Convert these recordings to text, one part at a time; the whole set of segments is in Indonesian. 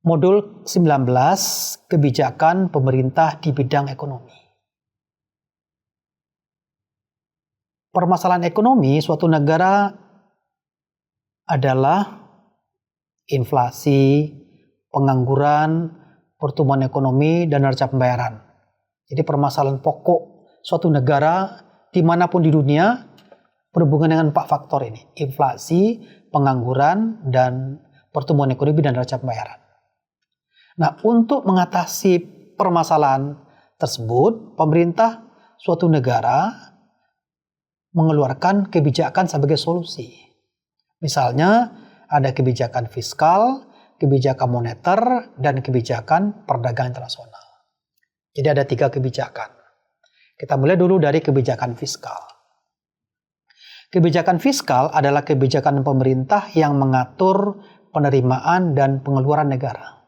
Modul 19, kebijakan pemerintah di bidang ekonomi. Permasalahan ekonomi suatu negara adalah inflasi, pengangguran, pertumbuhan ekonomi, dan neraca pembayaran. Jadi permasalahan pokok suatu negara dimanapun di dunia berhubungan dengan 4 faktor ini. Inflasi, pengangguran, dan pertumbuhan ekonomi dan neraca pembayaran. Nah, untuk mengatasi permasalahan tersebut, pemerintah suatu negara mengeluarkan kebijakan sebagai solusi. Misalnya, ada kebijakan fiskal, kebijakan moneter, dan kebijakan perdagangan internasional. Jadi ada 3 kebijakan. Kita mulai dulu dari kebijakan fiskal. Kebijakan fiskal adalah kebijakan pemerintah yang mengatur penerimaan dan pengeluaran negara.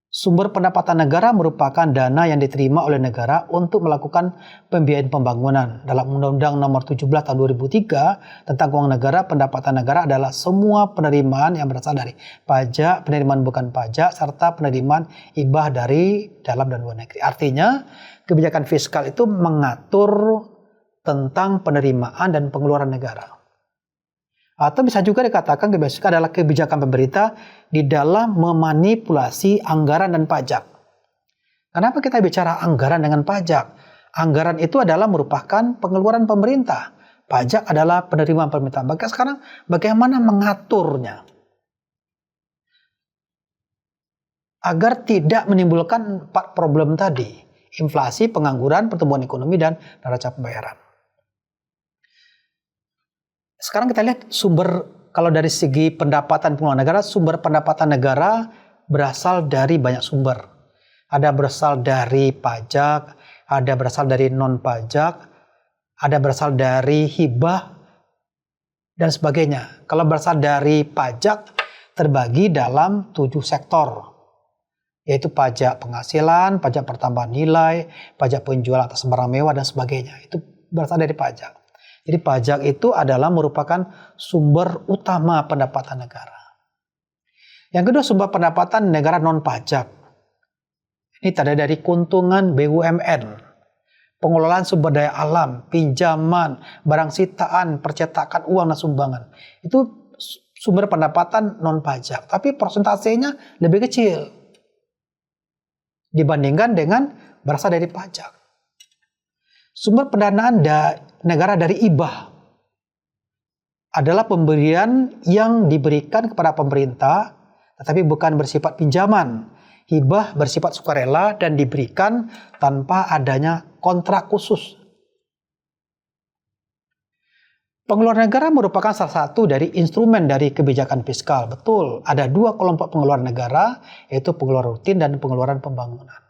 Sumber pendapatan negara merupakan dana yang diterima oleh negara untuk melakukan pembiayaan pembangunan. Dalam Undang-Undang Nomor 17 Tahun 2003 tentang Keuangan Negara, pendapatan negara adalah semua penerimaan yang berasal dari pajak, penerimaan bukan pajak, serta penerimaan hibah dari dalam dan luar negeri. Artinya, kebijakan fiskal itu mengatur tentang penerimaan dan pengeluaran negara. Atau bisa juga dikatakan kebijakan adalah kebijakan pemerintah di dalam memanipulasi anggaran dan pajak. Kenapa kita bicara anggaran dengan pajak? Anggaran itu adalah merupakan pengeluaran pemerintah. Pajak adalah penerimaan pemerintah. Maka sekarang bagaimana mengaturnya? Agar tidak menimbulkan 4 problem tadi. Inflasi, pengangguran, pertumbuhan ekonomi, dan neraca pembayaran. Sekarang kita lihat sumber, kalau dari segi pendapatan pengeluaran negara, sumber pendapatan negara berasal dari banyak sumber. Ada berasal dari pajak, ada berasal dari non-pajak, ada berasal dari hibah, dan sebagainya. Kalau berasal dari pajak, terbagi dalam 7 sektor, yaitu pajak penghasilan, pajak pertambahan nilai, pajak penjualan atas barang mewah, dan sebagainya. Itu berasal dari pajak. Jadi pajak itu adalah merupakan sumber utama pendapatan negara. Yang kedua, sumber pendapatan negara non-pajak. Ini tadi dari keuntungan BUMN, pengelolaan sumber daya alam, pinjaman, barang sitaan, percetakan uang dan sumbangan. Itu sumber pendapatan non-pajak, tapi persentasenya lebih kecil dibandingkan dengan berasal dari pajak. Sumber pendanaan negara dari hibah adalah pemberian yang diberikan kepada pemerintah, tetapi bukan bersifat pinjaman. Hibah bersifat sukarela dan diberikan tanpa adanya kontrak khusus. Pengeluaran negara merupakan salah satu dari instrumen dari kebijakan fiskal. Betul, ada 2 kelompok pengeluaran negara, yaitu pengeluaran rutin dan pengeluaran pembangunan.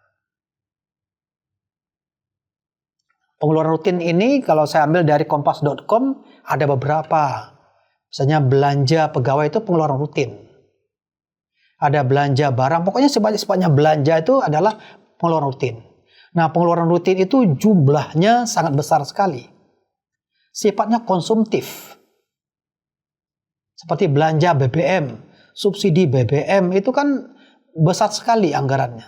Pengeluaran rutin ini kalau saya ambil dari kompas.com ada beberapa. Misalnya belanja pegawai itu pengeluaran rutin. Ada belanja barang, pokoknya sebanyak belanja itu adalah pengeluaran rutin. Nah, pengeluaran rutin itu jumlahnya sangat besar sekali. Sifatnya konsumtif. Seperti belanja BBM, subsidi BBM itu kan besar sekali anggarannya.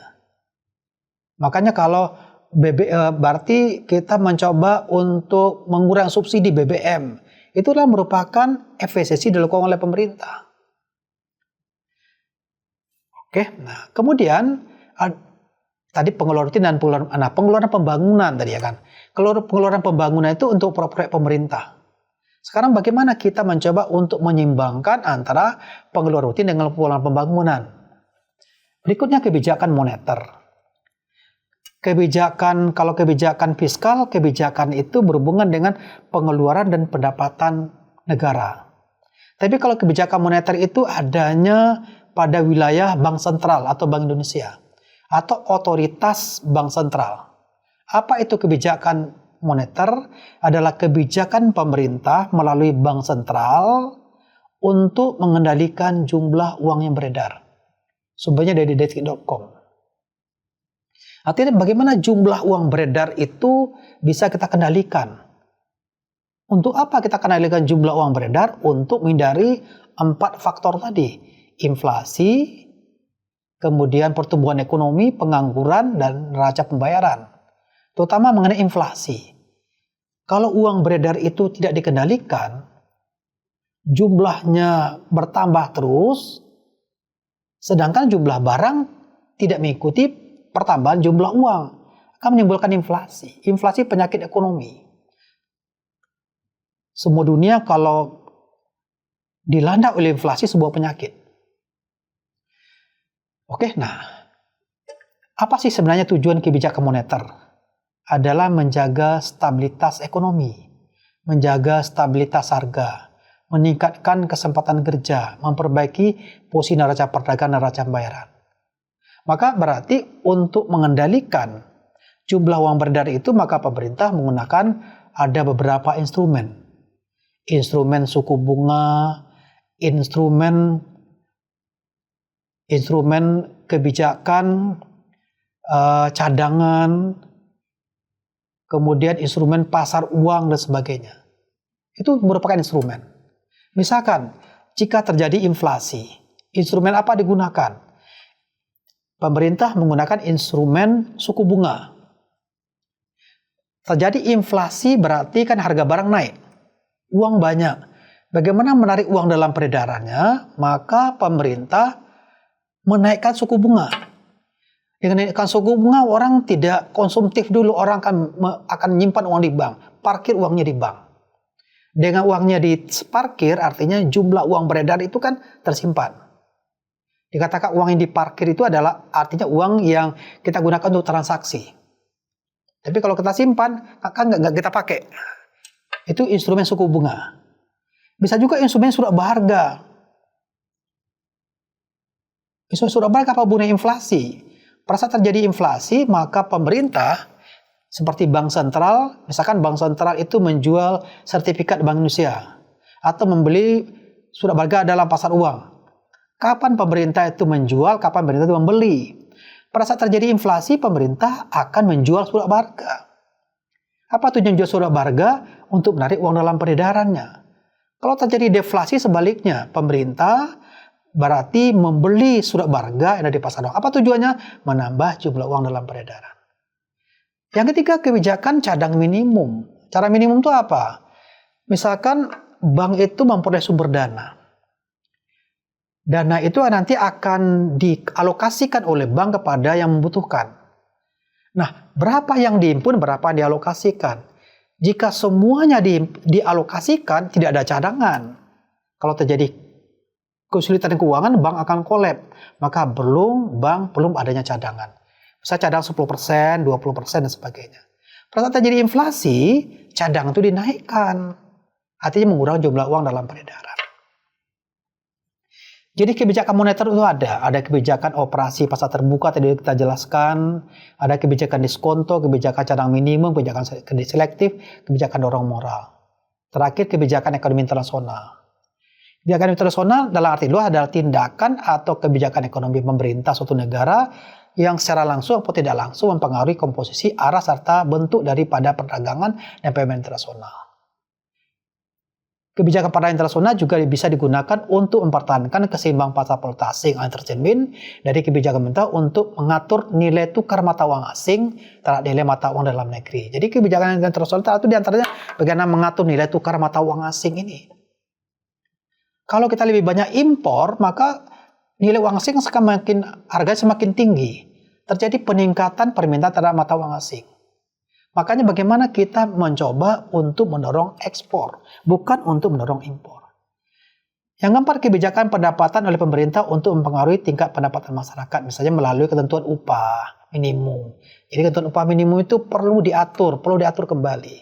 Makanya kalau berarti kita mencoba untuk mengurangi subsidi BBM. Itulah merupakan efisiensi dilakukan oleh pemerintah. Oke, nah kemudian tadi pengeluaran rutin dan pengeluaran pembangunan tadi ya kan. Pengeluaran pembangunan itu untuk proyek pemerintah. Sekarang bagaimana kita mencoba untuk menyeimbangkan antara pengeluaran rutin dengan pengeluaran pembangunan? Berikutnya kebijakan moneter. Kalau kebijakan fiskal, kebijakan itu berhubungan dengan pengeluaran dan pendapatan negara. Tapi kalau kebijakan moneter itu adanya pada wilayah Bank Sentral atau Bank Indonesia atau otoritas Bank Sentral. Apa itu kebijakan moneter? Adalah kebijakan pemerintah melalui Bank Sentral untuk mengendalikan jumlah uang yang beredar. Sumbernya dari detik.com. Artinya bagaimana jumlah uang beredar itu bisa kita kendalikan. Untuk apa kita kendalikan jumlah uang beredar? Untuk menghindari 4 faktor tadi. Inflasi, kemudian pertumbuhan ekonomi, pengangguran, dan neraca pembayaran. Terutama mengenai inflasi. Kalau uang beredar itu tidak dikendalikan, jumlahnya bertambah terus, sedangkan jumlah barang tidak mengikuti pertambahan jumlah uang, akan menimbulkan inflasi. Inflasi penyakit ekonomi. Semua dunia kalau dilanda oleh inflasi sebuah penyakit. Oke, nah, apa sih sebenarnya tujuan kebijakan moneter? Adalah menjaga stabilitas ekonomi, menjaga stabilitas harga, meningkatkan kesempatan kerja, memperbaiki posisi neraca perdagangan, neraca pembayaran. Maka berarti untuk mengendalikan jumlah uang beredar itu, maka pemerintah menggunakan ada beberapa instrumen. Instrumen suku bunga, instrumen kebijakan cadangan, kemudian instrumen pasar uang dan sebagainya. Itu merupakan instrumen. Misalkan jika terjadi inflasi, instrumen apa digunakan? Pemerintah menggunakan instrumen suku bunga. Terjadi inflasi berarti kan harga barang naik, uang banyak. Bagaimana menarik uang dalam peredarannya? Maka pemerintah menaikkan suku bunga. Dengan menaikkan suku bunga, orang tidak konsumtif dulu, orang akan menyimpan uang di bank, parkir uangnya di bank. Dengan uangnya diparkir, artinya jumlah uang beredar itu kan tersimpan. Dikatakan uang yang diparkir itu adalah artinya uang yang kita gunakan untuk transaksi. Tapi kalau kita simpan, maka nggak kita pakai. Itu instrumen suku bunga. Bisa juga instrumen surat berharga. Instrumen surat berharga apa hubungannya inflasi? Pada saat terjadi inflasi, maka pemerintah seperti bank sentral, misalkan bank sentral itu menjual sertifikat Bank Indonesia atau membeli surat berharga dalam pasar uang. Kapan pemerintah itu menjual, kapan pemerintah itu membeli? Pada saat terjadi inflasi, pemerintah akan menjual surat berharga. Apa tujuan jual surat berharga? Untuk menarik uang dalam peredarannya. Kalau terjadi deflasi sebaliknya, pemerintah berarti membeli surat berharga yang ada di pasar uang. Apa tujuannya? Menambah jumlah uang dalam peredaran. Yang ketiga, kebijakan cadang minimum. Cara minimum itu apa? Misalkan bank itu memperoleh sumber dana. Dana itu nanti akan dialokasikan oleh bank kepada yang membutuhkan. Nah, berapa yang dihimpun, berapa yang dialokasikan? Jika semuanya dialokasikan, tidak ada cadangan. Kalau terjadi kesulitan keuangan, bank akan kolab. Maka bank belum adanya cadangan. Bisa cadang 10%, 20%, dan sebagainya. Pada saat terjadi inflasi, cadangan itu dinaikkan. Artinya mengurangi jumlah uang dalam peredaran. Jadi kebijakan moneter itu ada. Ada kebijakan operasi pasar terbuka tadi kita jelaskan. Ada kebijakan diskonto, kebijakan cadang minimum, kebijakan kredit selektif, kebijakan dorong moral. Terakhir kebijakan ekonomi internasional. Kebijakan internasional dalam arti luas adalah tindakan atau kebijakan ekonomi pemerintah suatu negara yang secara langsung atau tidak langsung mempengaruhi komposisi, arah, serta bentuk daripada perdagangan dan pembayaran internasional. Kebijakan perdagangan internasional juga bisa digunakan untuk mempertahankan keseimbangan pasar valuta asing yang tercermin dari kebijakan pemerintah untuk mengatur nilai tukar mata uang asing terhadap nilai mata uang dalam negeri. Jadi kebijakan internasional itu diantaranya bagaimana mengatur nilai tukar mata uang asing ini. Kalau kita lebih banyak impor, maka nilai uang asing harganya semakin tinggi. Terjadi peningkatan permintaan terhadap mata uang asing. Makanya bagaimana kita mencoba untuk mendorong ekspor, bukan untuk mendorong impor. Yang keempat, kebijakan pendapatan oleh pemerintah untuk mempengaruhi tingkat pendapatan masyarakat, misalnya melalui ketentuan upah minimum. Jadi ketentuan upah minimum itu perlu diatur kembali.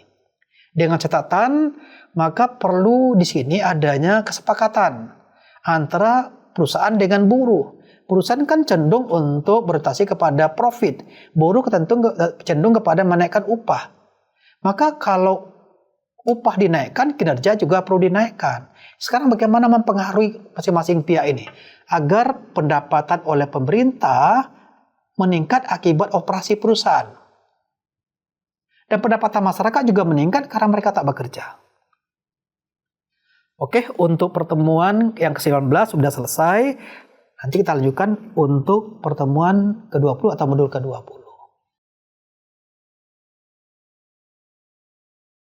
Dengan catatan, maka perlu di sini adanya kesepakatan antara perusahaan dengan buruh. Perusahaan kan cenderung untuk berorientasi kepada profit. Buruh cenderung kepada menaikkan upah. Maka kalau upah dinaikkan, kinerja juga perlu dinaikkan. Sekarang bagaimana mempengaruhi masing-masing pihak ini? Agar pendapatan oleh pemerintah meningkat akibat operasi perusahaan. Dan pendapatan masyarakat juga meningkat karena mereka tak bekerja. Oke, untuk pertemuan yang ke-19 sudah selesai. Nanti kita lanjutkan untuk pertemuan ke-20 atau modul ke-20.